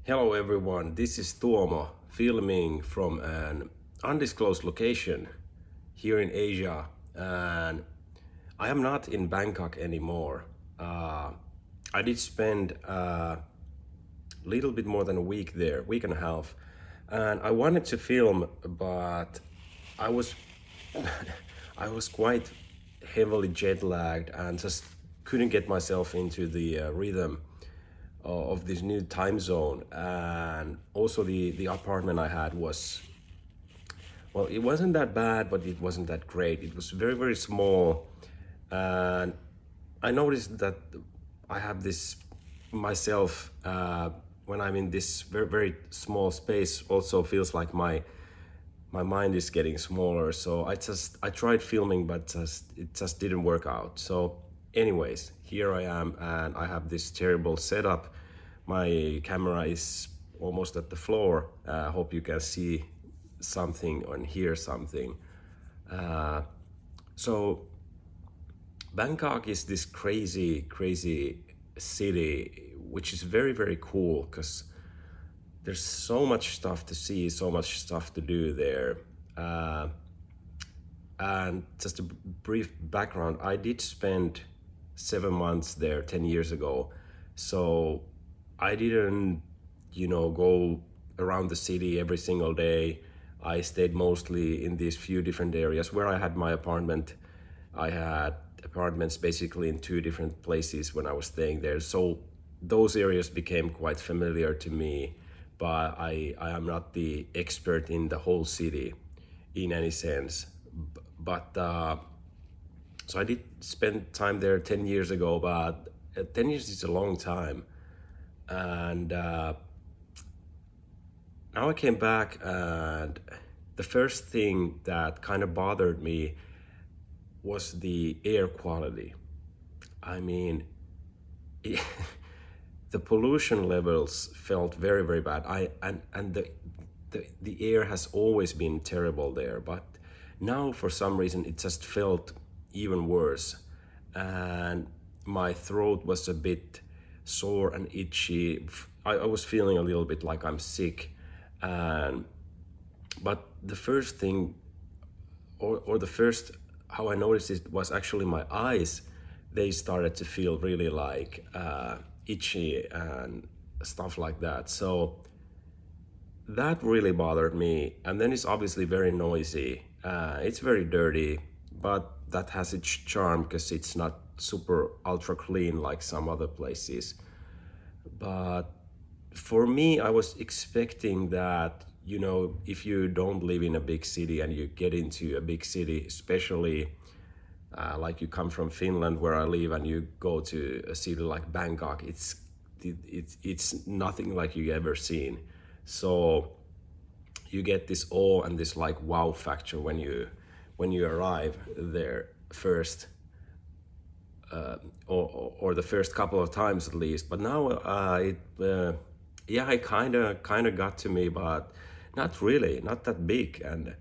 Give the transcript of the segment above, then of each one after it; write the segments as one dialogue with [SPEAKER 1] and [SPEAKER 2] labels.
[SPEAKER 1] Hello everyone, this is Tuomo filming from an undisclosed location here in Asia, and I am not in Bangkok anymore. I did spend a little bit more than a week there, week and a half, and I wanted to film, but I was I was quite heavily jet lagged and just couldn't get myself into the rhythm of this new time zone. And also the apartment I had was, well, it wasn't that bad, but it wasn't that great. It was very, very small. And I noticed that I have this myself, when I'm in this very, very small space, also feels like my mind is getting smaller. So I tried filming, but it just didn't work out. So anyways, here I am, and I have this terrible setup. My camera is almost at the floor. I hope you can see something and hear something. So Bangkok is this crazy, crazy city, which is very, very cool because there's so much stuff to see, so much stuff to do there. Uh, and just a brief background, I did spend 7 months there 10 years ago. So I didn't, go around the city every single day. I stayed mostly in these few different areas where I had my apartment. I had apartments basically in two different places when I was staying there. So those areas became quite familiar to me, but I am not the expert in the whole city in any sense. But so I did spend time there 10 years ago, but 10 years is a long time. And now I came back, and the first thing that kind of bothered me was the air quality. I mean, the pollution levels felt very, very bad. And the air has always been terrible there, but now for some reason it just felt even worse. And my throat was a bit sore and itchy. I was feeling a little bit like I'm sick. And but the first thing, or the first, how I noticed it was actually my eyes. They started to feel really like itchy and stuff like that. So that really bothered me. And then it's obviously very noisy. It's very dirty, but that has its charm because it's not super ultra clean like some other places. But for me, I was expecting that, if you don't live in a big city and you get into a big city, especially like you come from Finland where I live and you go to a city like Bangkok, it's nothing like you ever seen. So you get this awe and this like wow factor when you arrive there first, or the first couple of times at least. But now it kind of got to me, but not really, not that big. And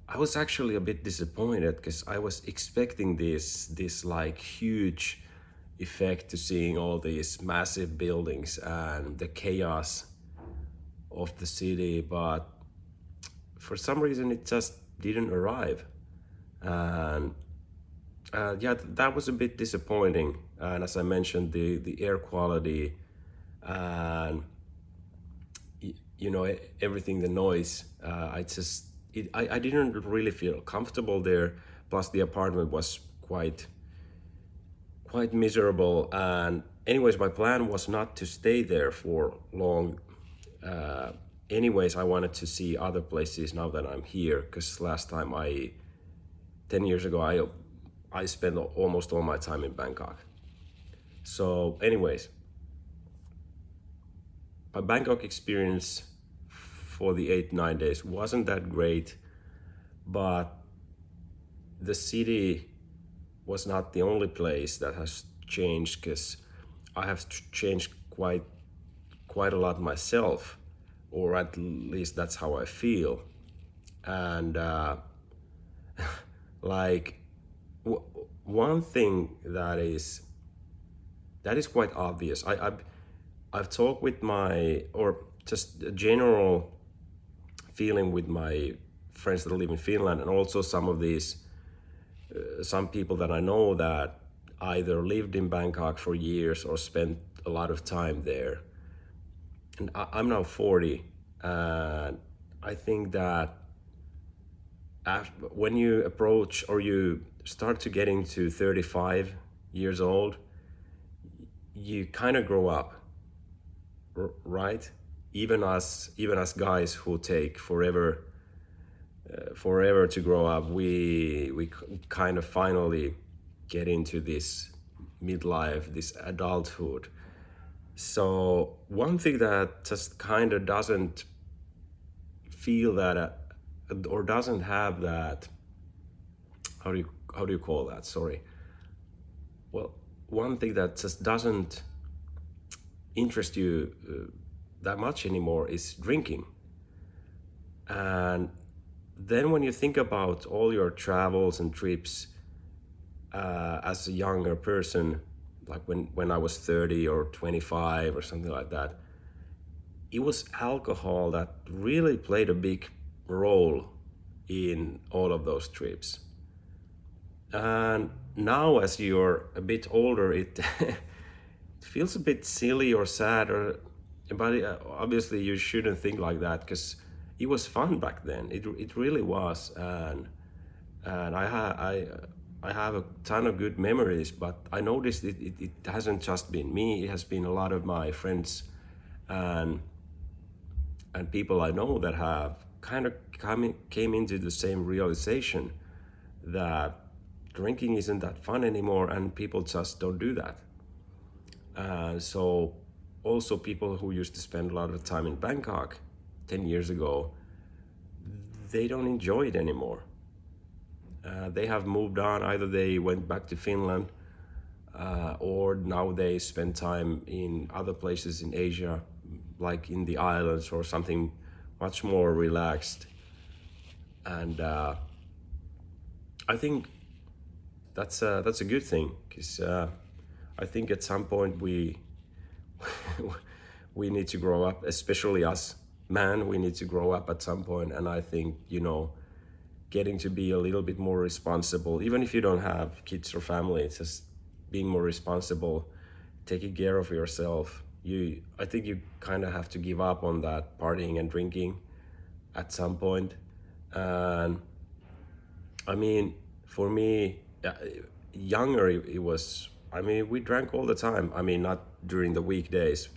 [SPEAKER 1] I was actually a bit disappointed because I was expecting this like huge effect to seeing all these massive buildings and the chaos of the city, but for some reason it just didn't arrive. And yeah, that was a bit disappointing. And as I mentioned, the air quality and everything, the noise. I didn't really feel comfortable there. Plus, the apartment was quite miserable. And anyways, my plan was not to stay there for long. Anyways, I wanted to see other places now that I'm here, because last time 10 years ago, I spent almost all my time in Bangkok. So, anyways, my Bangkok experience for the 8, 9 days wasn't that great, but the city was not the only place that has changed, because I have changed quite a lot myself, or at least that's how I feel. And like one thing that is quite obvious. I've talked with my, or just a general feeling with my friends that live in Finland, and also some of these, some people that I know that either lived in Bangkok for years or spent a lot of time there. And I'm now 40, and I think that when you approach or you start to getting to 35 years old, you kind of grow up, right? Even as guys who take forever to grow up, we kind of finally get into this midlife, this adulthood. So one thing that just kind of doesn't feel that, or doesn't have that, how do you call that? Sorry. Well, one thing that just doesn't interest you that much anymore is drinking. And then when you think about all your travels and trips as a younger person, like when I was 30 or 25 or something like that, it was alcohol that really played a big role in all of those trips. And now, as you're a bit older, it it feels a bit silly or sad, or but obviously you shouldn't think like that because it was fun back then. It really was, and I have a ton of good memories. But I noticed it hasn't just been me. It has been a lot of my friends and people I know that have kind of came into the same realization that drinking isn't that fun anymore, and people just don't do that. So also people who used to spend a lot of time in Bangkok 10 years ago, they don't enjoy it anymore. They have moved on. Either they went back to Finland, or now they spend time in other places in Asia, like in the islands or something much more relaxed. And I think that's a good thing, because I think at some point we need to grow up, especially us men. We need to grow up at some point, and I think getting to be a little bit more responsible, even if you don't have kids or family, it's just being more responsible, taking care of yourself. I think you kind of have to give up on that partying and drinking at some point. And I mean, for me, younger, it was, I mean, we drank all the time. I mean, not during the weekdays,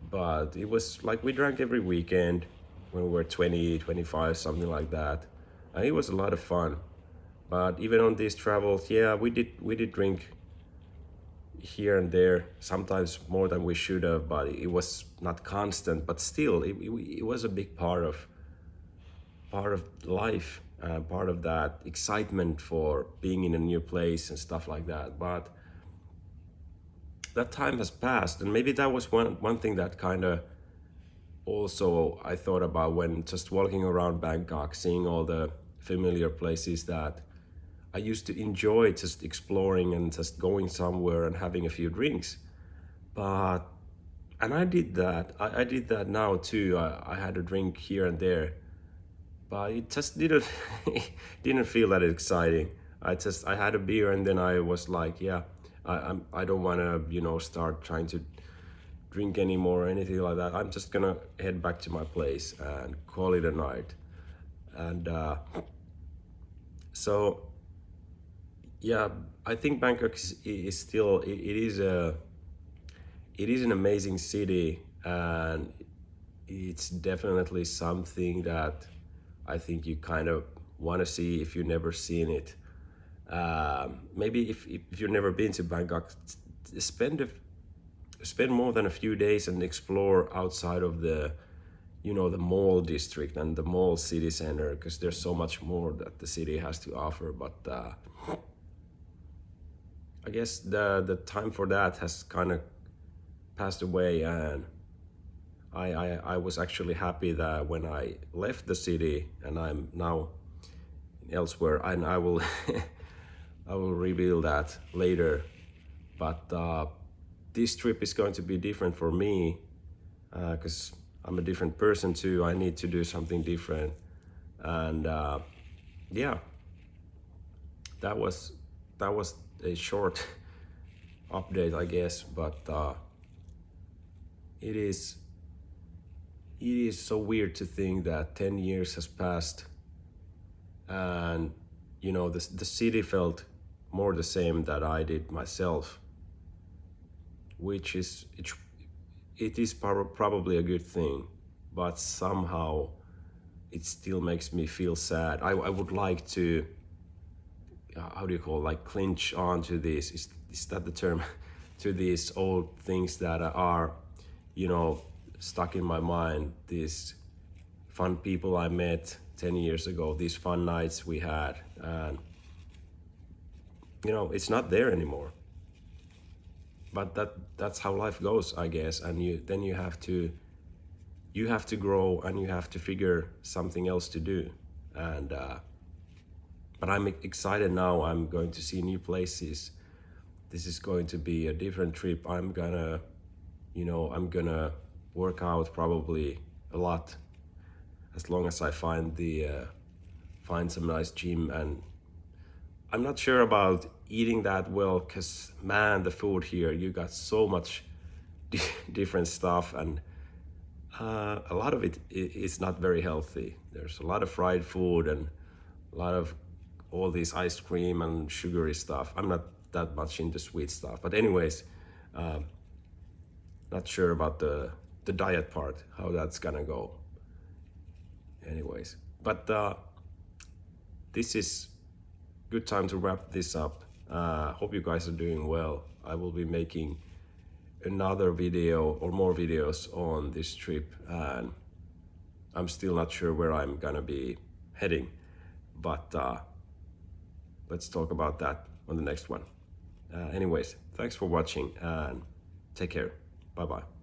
[SPEAKER 1] but it was like we drank every weekend when we were 20, 25, something like that. And it was a lot of fun. But even on these travels, yeah, we did drink here and there, sometimes more than we should have, but it was not constant. But still, it was a big part of life, part of that excitement for being in a new place and stuff like that. But that time has passed, and maybe that was one thing that kind of also I thought about when just walking around Bangkok, seeing all the familiar places that I used to enjoy, just exploring and just going somewhere and having a few drinks. But and I did that. I did that now too. I had a drink here and there, but it just didn't didn't feel that exciting. I had a beer and then I was like, yeah, I don't want to start trying to drink anymore or anything like that. I'm just gonna head back to my place and call it a night. And so yeah, I think Bangkok is still it is an amazing city, and it's definitely something that I think you kind of want to see if you've never seen it. Maybe if you've never been to Bangkok, spend more than a few days and explore outside of the mall district and the mall city center, because there's so much more that the city has to offer. But I guess the time for that has kind of passed away, and I was actually happy that when I left the city and I'm now elsewhere, and I will I will reveal that later. But this trip is going to be different for me because I'm a different person too. I need to do something different, and yeah, that was a short update, I guess. But it is so weird to think that 10 years has passed, and you know the city felt more the same that I did myself, which is it is probably a good thing, but somehow it still makes me feel sad. I would like to, how do you call it, like clinch on to this, is that the term, to these old things that are, you know, stuck in my mind, these fun people I met 10 years ago, these fun nights we had, and you know, it's not there anymore. But that's how life goes, I guess. And you have to grow, and you have to figure something else to do. And but I'm excited now. I'm going to see new places. This is going to be a different trip. I'm gonna, you know, I'm gonna work out probably a lot, as long as I find find some nice gym. And I'm not sure about eating that well, because man, the food here, you got so much different stuff, and a lot of it is not very healthy. There's a lot of fried food and a lot of all this ice cream and sugary stuff. I'm not that much into sweet stuff, but anyways, not sure about the diet part, how that's gonna go. Anyways, but this is good time to wrap this up. Hope you guys are doing well. I will be making another video or more videos on this trip, and I'm still not sure where I'm gonna be heading, but let's talk about that on the next one. Anyways, thanks for watching, and take care. Bye bye.